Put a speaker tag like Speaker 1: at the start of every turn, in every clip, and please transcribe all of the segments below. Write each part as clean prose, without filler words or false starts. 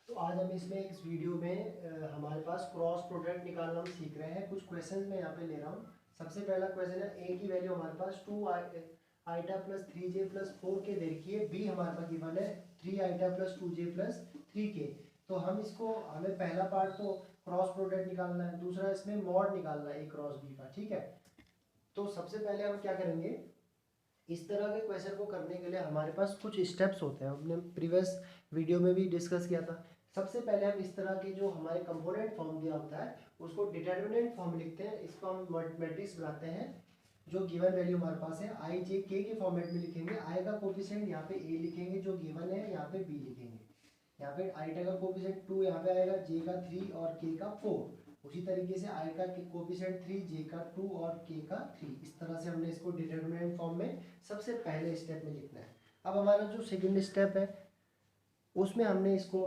Speaker 1: तो आज हम इसमें इस वीडियो में हमारे पास क्रॉस प्रोडक्ट निकालना हम सीख रहे हैं। कुछ क्वेश्चन मैं यहाँ पे ले रहा हूँ। सबसे पहला क्वेश्चन है, ए की वैल्यू हमारे पास 2 iota plus 3j plus 4k दे रखी है। बी हमारे पास गिवन है 3 iota plus 2j plus 3k। तो हमें पहला पार्ट तो क्रॉस प्रोडक्ट निकालना है, दूसरा इसमें मॉड निकालना है ए क्रॉस बी का। ठीक है, तो सबसे पहले हम क्या करेंगे, इस तरह के क्वेश्चन को करने के लिए हमारे पास कुछ स्टेप्स होते हैं। हमने प्रीवियस वीडियो में भी डिस्कस किया था। सबसे पहले हम इस तरह के जो हमारे कंपोनेंट फॉर्म दिया होता है उसको डिटर्मिनेंट फॉर्म लिखते हैं। इसको हम मैट्रिक्स बनाते हैं। जो गिवन वैल्यू हमारे पास है आई जे के फॉर्मेट में लिखेंगे। आई का कोफिशिएंट यहाँ पे ए लिखेंगे, जो गिवन है यहाँ पे बी लिखेंगे। यहाँ पे आई का कोफिशिएंट 2 यहाँ पे आएगा, जे का 3 और के का 4। उसी तरीके से आई का कोफिशिएंट 3, जे का 2 और के का 3। इस तरह से हमने इसको डिटरमिनेंट फॉर्म में सबसे पहले स्टेप में लिखना है। अब हमारा जो सेकंड स्टेप है उसमें हमने इसको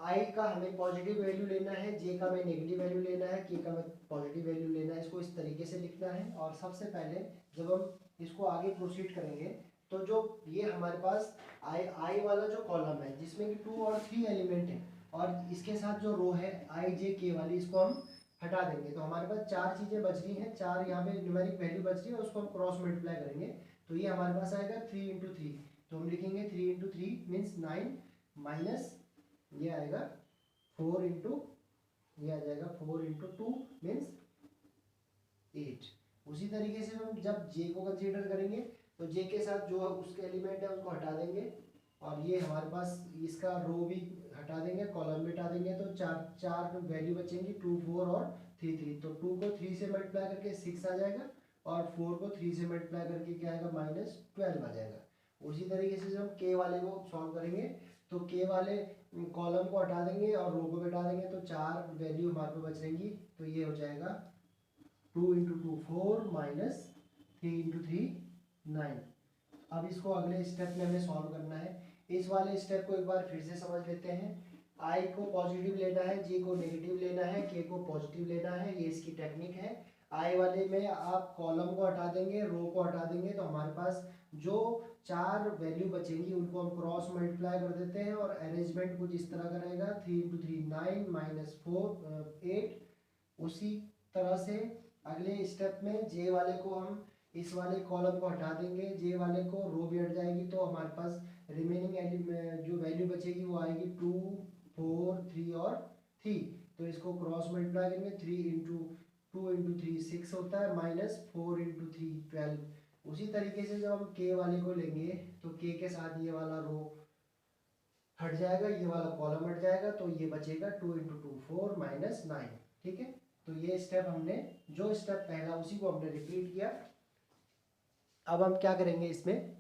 Speaker 1: आई का हमें पॉजिटिव वैल्यू लेना है, जे का हमें नेगेटिव वैल्यू लेना है, के का हमें पॉजिटिव वैल्यू लेना है। इसको इस तरीके से लिखना है। और सबसे पहले जब हम इसको आगे प्रोसीड करेंगे तो जो ये हमारे पास आई वाला जो कॉलम है जिसमें कि 2 और 3 एलिमेंट है, और इसके साथ जो रो है आई जे के वाली, इसको हम हटा देंगे। तो हमारे पास 4 चीज़ें बच रही हैं, 4 यहाँ पे न्यूमेरिक वैल्यू बच रही है, उसको हम क्रॉस मल्टीप्लाई करेंगे। तो ये हमारे पास आएगा 3 इंटू 3। तो हम लिखेंगे 3 इंटू 3 मीन्स 9, माइनस ये आएगा 4 इंटू, ये आ जाएगा 4 इंटू 2 मीन्स 8। उसी तरीके से हम जब जे को कंसीडर करेंगे तो जे के साथ जो उसके एलिमेंट है उसको हटा देंगे, और ये हमारे पास इसका रो भी हटा देंगे, कॉलम भी हटा देंगे। तो चार वैल्यू बचेंगी, 2 4 और 3 3। तो 2 को 3 से मल्टीप्लाई करके 6 आ जाएगा, और 4 को 3 से मल्टीप्लाई करके क्या आएगा, -12 आ जाएगा। उसी तरीके से जब हम के वाले को सॉल्व करेंगे तो के वाले कॉलम को हटा देंगे और रो को हटा देंगे, तो 4 वैल्यू हमारे पे बच रहेंगी। तो ये हो जाएगा 2 इंटू 2 4 माइनस 3 इंटू 3 9। अब इसको अगले स्टेप में हमें सॉल्व करना है। इस वाले स्टेप को एक बार फिर से समझ लेते हैं। आई को पॉजिटिव लेना है, जे को नेगेटिव लेना है, के को पॉजिटिव लेना है। ये इसकी टेक्निक है। आई वाले में आप कॉलम को हटा देंगे, रो को हटा देंगे, तो हमारे पास जो 4 वैल्यू बचेंगी उनको हम क्रॉस मल्टीप्लाई कर देते हैं, और अरेंजमेंट कुछ इस तरह का रहेगा, 3 इंटू 3 9 माइनस 4 8। उसी तरह से अगले स्टेप में जे वाले को हम इस वाले कॉलम को हटा देंगे, जे वाले को रो भी हट जाएगी, तो हमारे पास रिमेनिंग जो वैल्यू बचेगी वो आएगी 2 4 3 और 3। तो इसको क्रॉस मल्टीप्लाई करेंगे, 3 इंटू 2 इंटू 3 6 होता है, माइनस 4 इंटू 3 12। उसी तरीके से जब हम के वाले को लेंगे तो के साथ ये वाला रो हट जाएगा, ये वाला कॉलम हट जाएगा, तो ये बचेगा 2 इंटू 2 4 माइनस 9। ठीक है, तो ये स्टेप हमने, जो स्टेप पहला उसी को हमने रिपीट किया। अब हम क्या करेंगे इसमें,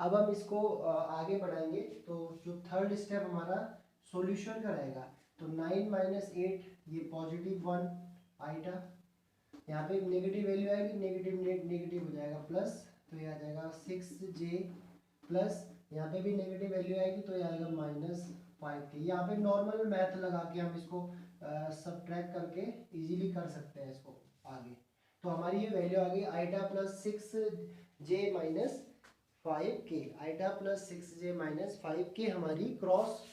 Speaker 1: अब हम इसको आगे बढ़ाएंगे। तो जो थर्ड स्टेप हमारा सॉल्यूशन का रहेगा, तो 9 माइनस 8 ये पॉजिटिव 1 आइटा, यहाँ पे नेगेटिव वैल्यू आएगी, नेगेटिव नेगेटिव हो जाएगा प्लस, तो ये आ जाएगा 6j प्लस, यहाँ पे भी नेगेटिव वैल्यू आएगी तो ये आएगा -5k। यहाँ पे नॉर्मल मैथ लगा के हम इसको सबट्रैक्ट करके इजीली कर सकते हैं इसको आगे। तो हमारी ये वैल्यू आ गई iota plus 6j minus 5k। Iota plus 6j minus 5k हमारी क्रॉस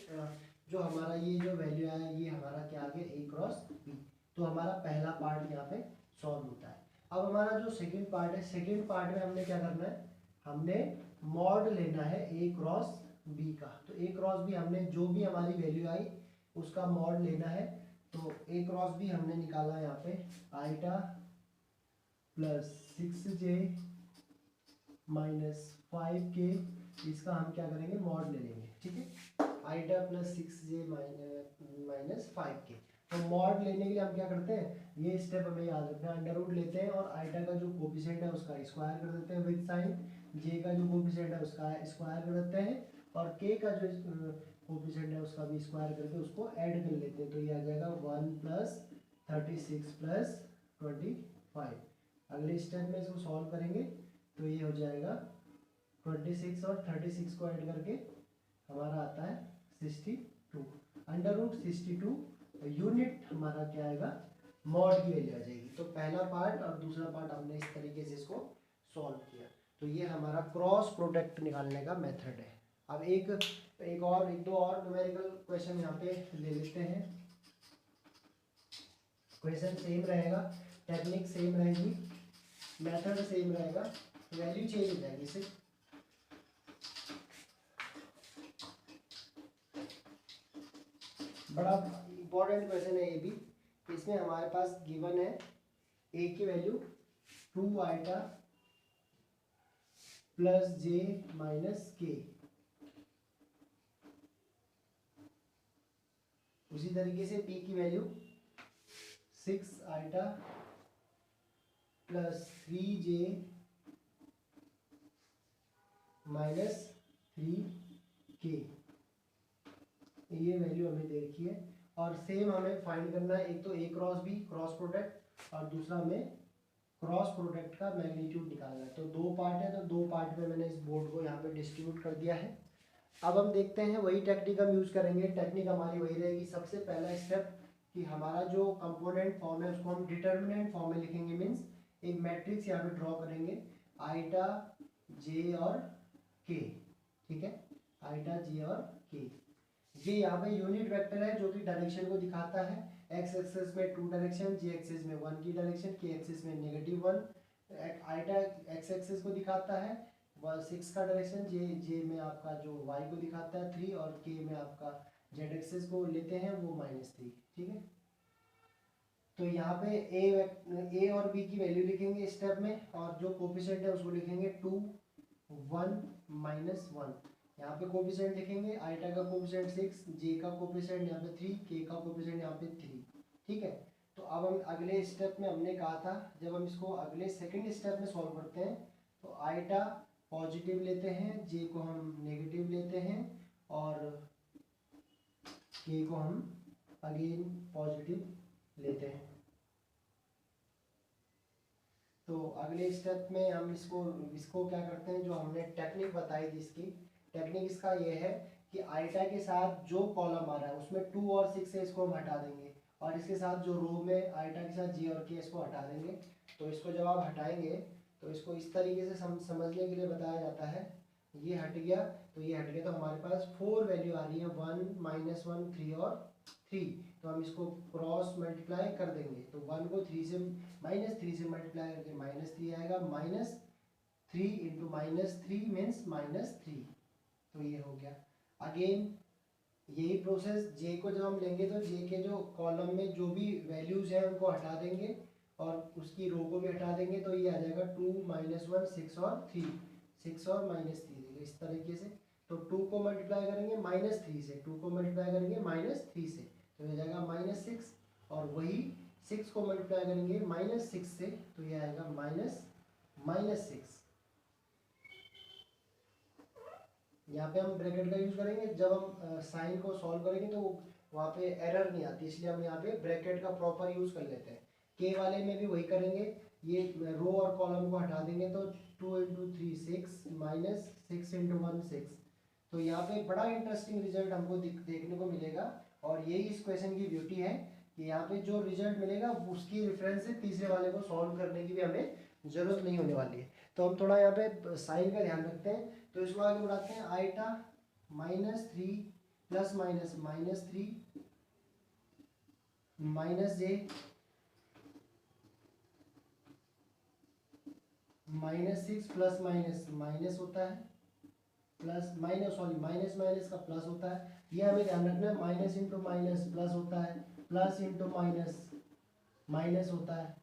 Speaker 1: जो हमारा ये जो वैल्यू है ये हमारा क्या आ गया, ए क्रॉस बी। तो हमारा पहला पार्ट यहाँ पे सॉल्व होता है। अब हमारा जो सेकंड पार्ट है, सेकंड पार्ट में हमने क्या करना है, हमने मॉड लेना है ए क्रॉस बी का। तो ए क्रॉस बी हमने जो भी हमारी वैल्यू आई उसका मॉड लेना है। तो ए क्रॉस बी हमने निकाला यहाँ पे iota plus 6j minus 5k, इसका हम क्या करेंगे, मॉड ले लेंगे। ठीक है, iota plus 6j minus 5k। तो मॉड लेने के लिए हम क्या करते हैं, ये स्टेप हमें याद रखना है। अंडर रूट लेते हैं और आइटा का जो कोफिशिएंट है उसका स्क्वायर कर देते हैं विद साइन, जे का जो कोफिशिएंट है उसका स्क्वायर कर देते हैं, और के का जो कोफिशिएंट है उसका भी स्क्वायर करके उसको ऐड कर लेते हैं। तो ये आ जाएगा 1 प्लस 36 प्लस 25। अगले स्टेप में इसको सॉल्व करेंगे तो ये हो जाएगा 26 और 36 को ऐड करके हमारा आता है 62। अंडर रूट 62 यूनिट हमारा क्या आएगा, मॉड की वैल्यू आ जाएगी। तो पहला पार्ट और दूसरा पार्ट हमने इस तरीके से इसको सॉल्व किया। तो ये हमारा क्रॉस प्रोडक्ट निकालने का मेथड है। अब एक दो और न्यूमेरिकल क्वेश्चन यहाँ पे ले लेते हैं। क्वेश्चन सेम रहेगा, टेक्निक सेम रहेगी, मेथड सेम रहेगा, वैल्यू चेंज हो जाएगी सिर्फ। बड़ा इंपॉर्टेंट क्वेश्चन है ये भी। इसमें हमारे पास गिवन है ए की वैल्यू 2 आइटा प्लस जे माइनस के। उसी तरीके से बी की वैल्यू 6 आइटा प्लस 3 जे माइनस 3 के, ये वैल्यू हमें दे रखी है। और सेम हमें फाइंड करना है, एक तो ए क्रॉस बी क्रॉस प्रोडक्ट, और दूसरा हमें क्रॉस प्रोडक्ट का मैग्नीट्यूड निकालना है। तो दो पार्ट है, तो दो पार्ट में मैंने इस बोर्ड को यहाँ पे डिस्ट्रीब्यूट कर दिया है। अब हम देखते हैं, वही टेक्निक हम यूज़ करेंगे। टेक्निक हमारी वही रहेगी। सबसे पहला स्टेप कि हमारा जो कंपोनेंट फॉर्म है उसको हम डिटर्मिनेंट फॉर्म में लिखेंगे। मीन्स एक मैट्रिक्स यहाँ पे ड्रॉ करेंगे, आइटा जे और के। ठीक है, आइटा जे और के। ये यहाँ पे यूनिट वेक्टर है जो कि डायरेक्शन को दिखाता है। एक्स एक्सिस में 2 डायरेक्शन, जे एक्सिस में 1 की डायरेक्शन, के एक्सिस में -1। आइटा एक्स एक्सिस को दिखाता है 6 का डायरेक्शन, जे में आपका जो वाई को दिखाता है 3, और के में आपका जेड एक्सिस को लेते हैं वो -3। ठीक है, तो यहाँ पे ए और बी की वैल्यू लिखेंगे स्टेप में, और जो कोफिशिएंट है उसको लिखेंगे 2 1 -1। यहाँ पे कोफिशिएंट लिखेंगे, आइटा का कोफिशिएंट 6, जे का कोफिशिएंट यहाँ पे 3, के का कोफिशिएंट यहाँ पे 3। ठीक है, तो अब हम अगले स्टेप में हमने कहा था, जब हम इसको अगले सेकंड स्टेप में सॉल्व करते हैं तो आइटा पॉजिटिव लेते हैं, जे को हम नेगेटिव लेते हैं, और के को हम अगेन पॉजिटिव लेते हैं। तो अगले स्टेप में हम इसको क्या करते हैं, जो हमने टेक्निक बताई थी, इसकी टेक्निक इसका ये है कि आइटा के साथ जो कॉलम आ रहा है उसमें 2 और 6 है, इसको हम हटा देंगे, और इसके साथ जो रो में आइटा के साथ जे और के, इसको हटा देंगे। तो इसको जब आप हटाएंगे तो इसको इस तरीके से समझने के लिए बताया जाता है। ये हट गया तो ये हट गया, तो हमारे पास 4 वैल्यू आ रही है, 1 -1 3 और 3। तो हम इसको क्रॉस मल्टीप्लाई कर देंगे, तो 1 को -3 से मल्टीप्लाई करके -3 आएगा, -3 इंटू -3 मीन्स -3। तो ये हो गया। अगेन यही प्रोसेस, जे को जब हम लेंगे तो जे के जो कॉलम में जो भी वैल्यूज हैं उनको हटा देंगे, और उसकी रो को भी हटा देंगे, तो ये आ जाएगा 2 -1 6 और 3, 6 और -3 देंगे इस तरीके से। तो 2 को मल्टीप्लाई करेंगे -3 से, 2 को मल्टीप्लाई करेंगे -3 से, तो ये जाएगा -6, और वही 6 को मल्टीप्लाई करेंगे -6 से, तो ये आएगा -6। यहाँ पे हम ब्रैकेट का यूज करेंगे, जब हम साइन को सॉल्व करेंगे तो वहाँ पे एरर नहीं आती, इसलिए हम यहाँ पे ब्रैकेट का प्रॉपर यूज कर लेते हैं। के वाले में भी वही करेंगे, ये रो और कॉलम को हटा देंगे, तो 2 इंटू 3 6 -6 इंटू 1 6। तो यहाँ पे बड़ा इंटरेस्टिंग रिजल्ट हमको देखने को मिलेगा, और यही इस क्वेश्चन की ब्यूटी है कि यहाँ पे जो रिजल्ट मिलेगा उसकी रेफरेंस से तीसरे वाले को सॉल्व करने की भी हमें जरूरत नहीं होने वाली है। तो हम थोड़ा यहाँ पे साइन का ध्यान रखते हैं, तो इसको आगे बढ़ाते हैं। आइटा -3 प्लस माइनस -3 माइनस जे -6 प्लस माइनस माइनस होता है, प्लस माइनस माइनस का प्लस होता है। ये हमें ध्यान रखना है, माइनस इंटू माइनस प्लस होता है, प्लस इंटू माइनस माइनस होता है,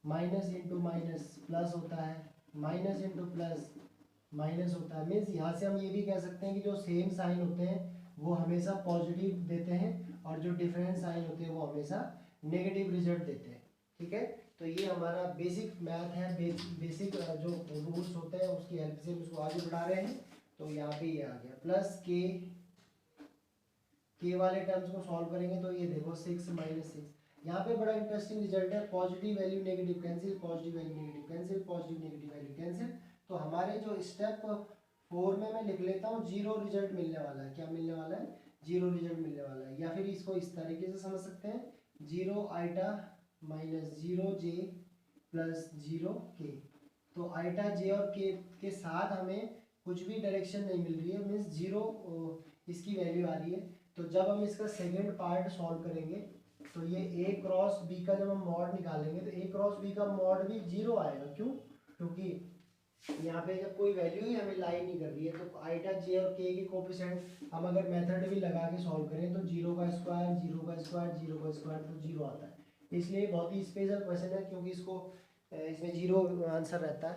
Speaker 1: माइनस इंटू माइनस प्लस होता है, माइनस इंटू प्लस माइनस होता है। मीन्स यहाँ से हम ये भी कह सकते हैं कि जो सेम साइन होते हैं वो हमेशा पॉजिटिव देते हैं, और जो डिफरेंट साइन होते हैं वो हमेशा नेगेटिव रिजल्ट देते हैं। ठीक है, तो ये हमारा बेसिक मैथ है, बेसिक जो रूल्स होते हैं उसकी हेल्प से हम इसको आगे बढ़ा रहे हैं। तो यहाँ पे ये आ गया प्लस के वाले टर्म्स को सॉल्व करेंगे तो ये देखो 6 -6। यहाँ पे बड़ा इंटरेस्टिंग रिजल्ट है, positive value negative cancel, positive value negative cancel, positive negative value cancel. तो हमारे जो स्टेप 4 में मैं लिख लेता हूँ 0 रिजल्ट मिलने वाला है। क्या मिलने वाला है? 0 रिजल्ट मिलने वाला है। या फिर इसको इस तरीके से समझ सकते हैं, 0 आइटा -0 जे प्लस 0 के। तो आइटा जे और के साथ हमें कुछ भी डायरेक्शन नहीं मिल रही है, मीन्स जीरो इसकी वैल्यू आ रही है। तो जब हम इसका सेकेंड पार्ट सॉल्व करेंगे तो ये ए क्रॉस बी का जब हम मॉड निकालेंगे तो ए क्रॉस बी का मॉड भी जीरो आएगा। क्यों? क्योंकि यहाँ पे जब कोई वैल्यू ही हमें लाई नहीं कर रही है तो आइटा जे और के कोफिशिएंट हम अगर मेथड भी लगा के सॉल्व करें तो जीरो का स्क्वायर जीरो का स्क्वायर जीरो का स्क्वायर तो जीरो आता है। इसलिए बहुत ही स्पेशल क्वेश्चन है क्योंकि इसको इसमें जीरो आंसर रहता है।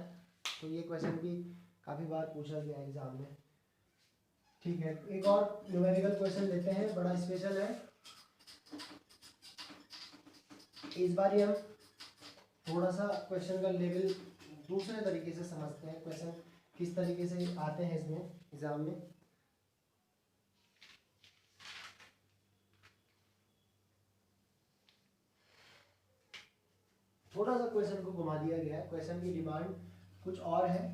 Speaker 1: तो ये क्वेश्चन भी काफ़ी बार पूछा गया है एग्जाम में। ठीक है, एक और न्यूमेरिकल क्वेश्चन लेते हैं, बड़ा स्पेशल है। इस बार हम थोड़ा सा क्वेश्चन का लेवल दूसरे तरीके से समझते हैं, क्वेश्चन किस तरीके से आते हैं इसमें एग्जाम में। थोड़ा सा क्वेश्चन को घुमा दिया गया है, क्वेश्चन की डिमांड कुछ और है।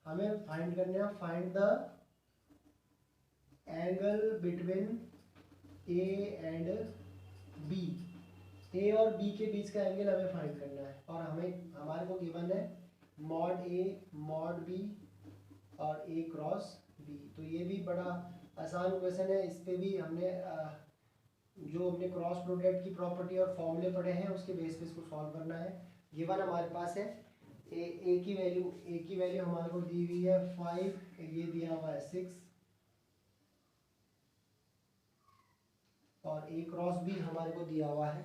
Speaker 1: हमें फाइंड करना है, find the angle between A and B. A और बी के बीच का एंगल हमें फाइंड करना है और हमारे को गिवन है मॉड ए मॉड बी और ए क्रॉस बी। तो ये भी बड़ा आसान क्वेश्चन है। इस पे भी हमने जो हमने क्रॉस प्रोडक्ट की प्रॉपर्टी और फॉर्मूले पढ़े हैं उसके बेस पे इसको सॉल्व करना है। गिवन हमारे पास है ए की वैल्यू हमारे को दी हुई है 5, ये दिया हुआ है 6 और ए क्रॉस बी हमारे को दिया हुआ है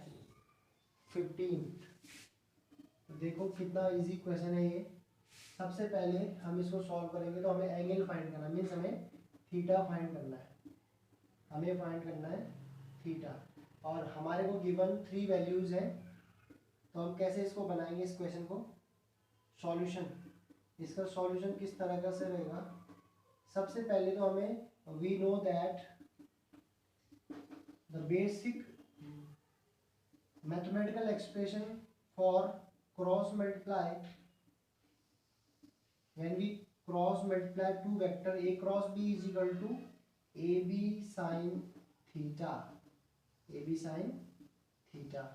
Speaker 1: 15। देखो कितना इजी क्वेश्चन है ये। सबसे पहले हम इसको सॉल्व करेंगे तो हमें एंगल फाइंड करना है, मीन्स हमें थीटा फाइंड करना है, हमें फाइंड करना है थीटा। और हमारे को गिवन 3 वैल्यूज हैं तो हम कैसे इसको बनाएंगे इस क्वेश्चन को सॉल्यूशन। इसका सॉल्यूशन किस तरह का से रहेगा, सबसे पहले तो हमें we know that the basic mathematical expression for cross multiply when we cross multiply two vector a cross b is equal to ab sin theta, ab sin theta।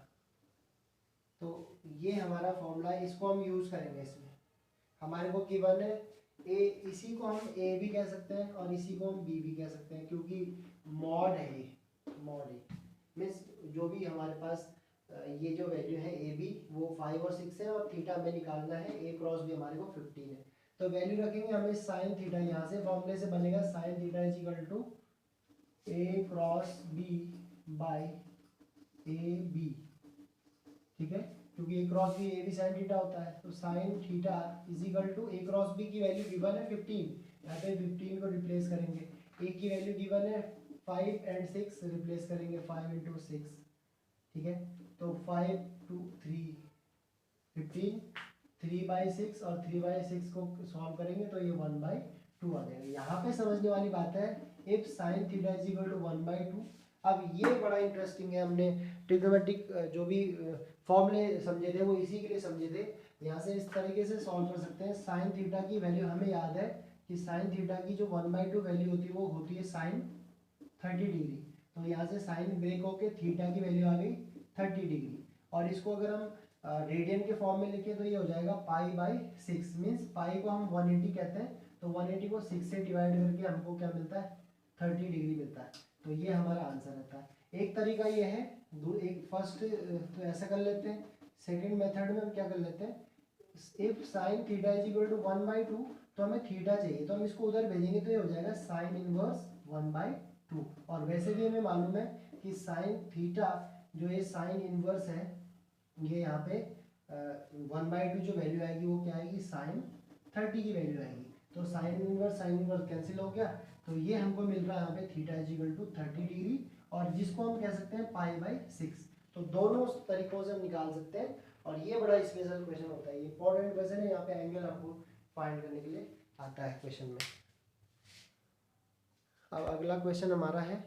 Speaker 1: तो ये हमारा फॉर्मूला है, इसको हम यूज करेंगे। इसमें हमारे को गिवन है ए, इसी को हम ए भी कह सकते हैं और इसी को हम बी भी कह सकते हैं क्योंकि मॉड है, मॉड है मीन्स जो भी हमारे पास ये जो वैल्यू है ए बी वो 5 और 6 है और थीटा हमें निकालना है, ए क्रॉस बी हमारे को 15 है। तो वैल्यू रखेंगे हमें साइन थीटा, यहाँ से फॉर्मूले से बनेगा sine theta is equal to A cross B by A B. ठीक है, क्योंकि A cross B A B sine theta होता है। तो sine theta is equal to A cross B की वैल्यू गिवन है 15, यहाँ पे 15 को रिप्लेस करेंगे। ए की वैल्यू गिवन है 5 एंड 6, रिप्लेस करेंगे 5 इंटू 6। ठीक है, तो 5 2 3 15, 3/6 और 3/6 को सॉल्व करेंगे तो ये 1/2 आ जाएगा। यहाँ पे समझने वाली बात है if sine theta is equal to 1/2। अब ये बड़ा इंटरेस्टिंग है, हमने ट्रिग्नोमेट्रिक जो भी फॉर्मूले समझे थे वो इसी के लिए समझे थे। यहाँ से इस तरीके से सॉल्व कर सकते हैं। साइन थीटा की वैल्यू हमें याद है कि साइन थीटा की जो 1/2 वैल्यू होती है वो होती है साइन 30 डिग्री। तो यहाँ से साइन ब्रेक होके थीटा की वैल्यू आ गई 30 डिग्री। और इसको अगर हम रेडियन के फॉर्म में लिखे तो ये हो जाएगा π/6, मीन्स पाई को हम 180 कहते हैं। तो 180 को 6 से डिवाइड करके हमको क्या मिलता है 30 डिग्री मिलता है। तो ये हमारा आंसर रहता है। एक तरीका ये है, एक फर्स्ट तो ऐसा कर लेते हैं। सेकंड मेथड में हम क्या कर लेते हैं, if sine theta is equal to 1/2 तो हमें थीटा चाहिए तो हम इसको उधर भेजेंगे तो ये हो जाएगा साइन इनवर्स 1/2। और वैसे भी हमें मालूम है कि साइन थीटा जो ये साइन इनवर्स है ये यहाँ पे 1/2 जो वैल्यू आएगी वो क्या आएगी साइन 30 की वैल्यू आएगी। तो साइन इनवर्स कैंसिल हो गया। तो ये हमको मिल रहा है यहाँ पे theta is equal to 30 degree और जिसको हम कह सकते हैं π/6। तो दोनों तरीकों से हम निकाल सकते हैं और ये बड़ा स्पेशल क्वेश्चन होता है, ये इंपॉर्टेंट क्वेश्चन है। यहाँ पे एंगल आपको फाइंड करने के लिए आता है क्वेश्चन में। अब अगला क्वेश्चन हमारा है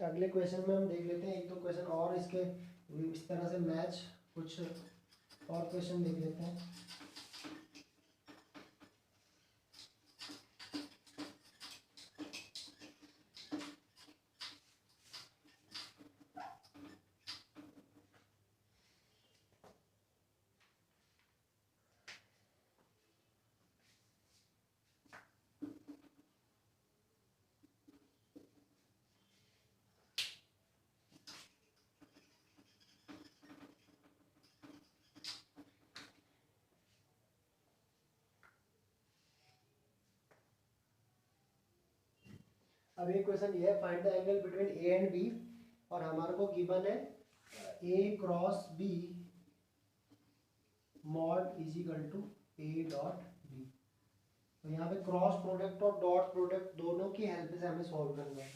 Speaker 1: अगले क्वेश्चन में हम देख लेते हैं एक दो क्वेश्चन और इसके इस तरह से मैच, कुछ और क्वेश्चन देख लेते हैं। अब एक क्वेश्चन ये है, find the angle between A and B, और हमारे को गिवन है A cross B mod is equal to A dot B. तो यहाँ पे क्रॉस प्रोडक्ट और डॉट प्रोडक्ट दोनों की हेल्प से हमें सॉल्व करना है।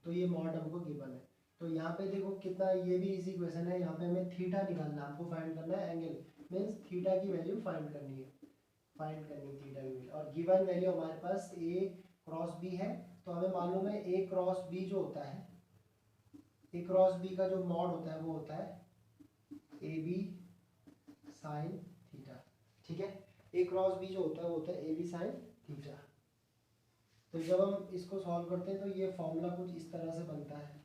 Speaker 1: तो ये मॉड हमको गिवन है। तो यहाँ पे देखो कितना, ये भी इजी क्वेश्चन है। यहाँ पे हमें थीटा निकालना है, हमको फाइंड करना है एंगल, मीन्स थीटा की वैल्यू फाइंड करनी है, थीटा की वैल्यू। और गिवन वैल्यू हमारे पास ए क्रॉस बी है। तो हमें मालूम है ए क्रॉस बी जो होता है, ए क्रॉस बी का जो मॉड होता है वो होता है ए बी साइन थीटा। ठीक है, ए क्रॉस बी जो होता है वो होता है ए बी साइन थीटा। तो जब हम इसको सॉल्व करते हैं तो ये फॉर्मूला कुछ इस तरह से बनता है।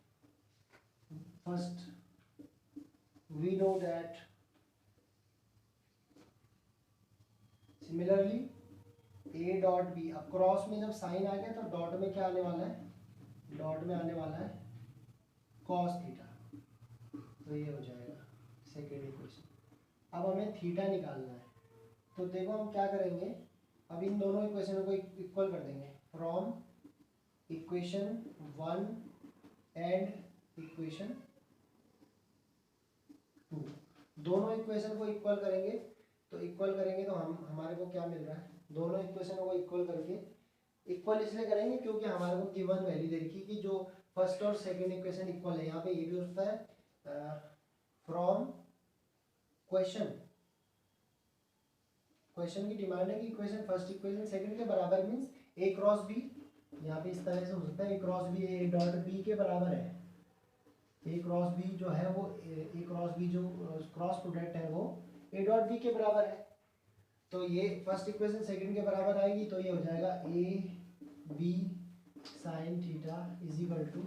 Speaker 1: First we know that similarly A dot B, अब क्रॉस में जब साइन आ गया तो डॉट में क्या आने वाला है, डॉट में आने वाला है कॉस थीटा। तो ये हो जाएगा सेकेंड इक्वेशन। अब हमें थीटा निकालना है। तो देखो हम क्या करेंगे, अब इन दोनों इक्वेशनों को इक्वल कर देंगे। फ्रॉम इक्वेशन 1 एंड इक्वेशन 2, दोनों इक्वेशन को इक्वल करेंगे। तो इक्वल करेंगे तो हमारे को क्या मिल रहा है, दोनों इक्वेशनों को इक्वल करके, इक्वल इसलिए करेंगे क्योंकि हमारे को गिवन वैल्यू दे रखी कि जो फर्स्ट और सेकंड इक्वेशन इक्वल है। यहाँ पे ये भी होता है फ्रॉम क्वेश्चन की डिमांड है कि इक्वेशन फर्स्ट इक्वेशन सेकंड के बराबर, मींस ए क्रॉस बी, यहाँ पे इस तरह से हो सकता है A cross B A dot B के बराबर है। ए क्रॉस बी जो है वो ए क्रॉस बी जो क्रॉस प्रोडक्ट है वो ए डॉट बी के बराबर है। तो ये फर्स्ट इक्वेशन सेकंड के बराबर आएगी। तो ये हो जाएगा A B sine theta is equal to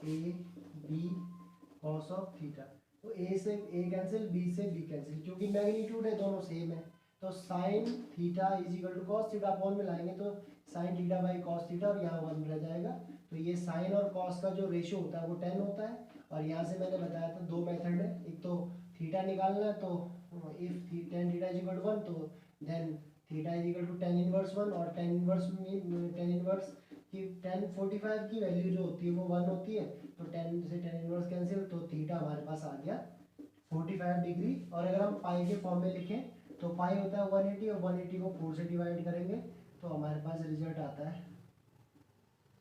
Speaker 1: A B cos of theta. तो ए से ए कैंसिल, बी से बी कैंसिल, क्योंकि मैग्नीट्यूड है दोनों सेम है। तो sine theta is equal to cos theta, upon में लाएंगे तो sine theta by cos theta, और यहाँ 1 रह जाएगा। तो ये साइन और कॉस का जो रेशियो होता है वो 10 होता है। और यहाँ से मैंने बताया था दो मेथड है, एक तो थीटा निकालना है, तो if tan theta is equal to 1 तो then theta is equal to tan inverse 1, और tan इनवर्स की tan 45 की वैल्यू जो होती है वो 1 होती है। तो tan से tan इनवर्स कैंसिल, तो थीटा हमारे पास आ गया 45 डिग्री। और अगर हम पाई के फॉर्म में लिखें तो पाई होता है 180, और 180 को 4 से डिवाइड करेंगे तो हमारे पास रिजल्ट आता है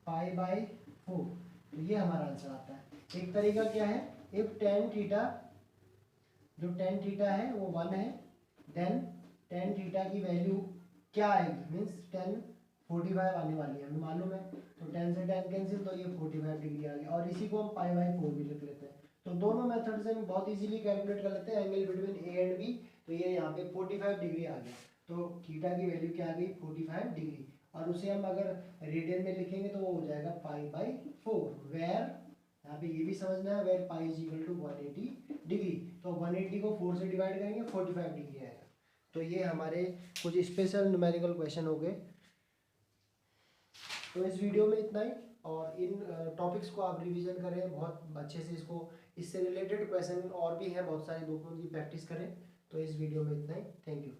Speaker 1: पाई बाई 4। तो ये हमारा आंसर आता है। एक तरीका क्या है, इफ tan थीटा, जो tan थीटा है वो 1 है, देन tan थीटा की वैल्यू क्या आएगी, मीन्स tan 45 आने वाली है, हमें मालूम है। तो tan से tan कैंसिल, तो ये 45 डिग्री आ गया। और इसी को हम पाई बाई 4 भी लिख लेते हैं। तो दोनों मेथड से हम बहुत इजीली कैलकुलेट कर लेते हैं angle between A and B. तो ये यहाँ पे 45 डिग्री आ गया। तो थीटा की वैल्यू क्या आ गई, 45 डिग्री। और उसे हम अगर रेडियन में लिखेंगे तो वो हो जाएगा पाई बाई 4, वेयर यहाँ पे ये भी समझना है, where pi is equal to 180 degree. तो 180 को 4 से डिवाइड करेंगे 45 डिग्री आएगा। तो ये हमारे कुछ स्पेशल न्यूमेरिकल क्वेश्चन हो गए। तो इस वीडियो में इतना ही, और इन टॉपिक्स को आप रिवीजन करें बहुत अच्छे से। इसको, इससे रिलेटेड क्वेश्चन और भी हैं बहुत सारे, बुक में उनकी प्रैक्टिस करें। तो इस वीडियो में इतना ही, थैंक यू।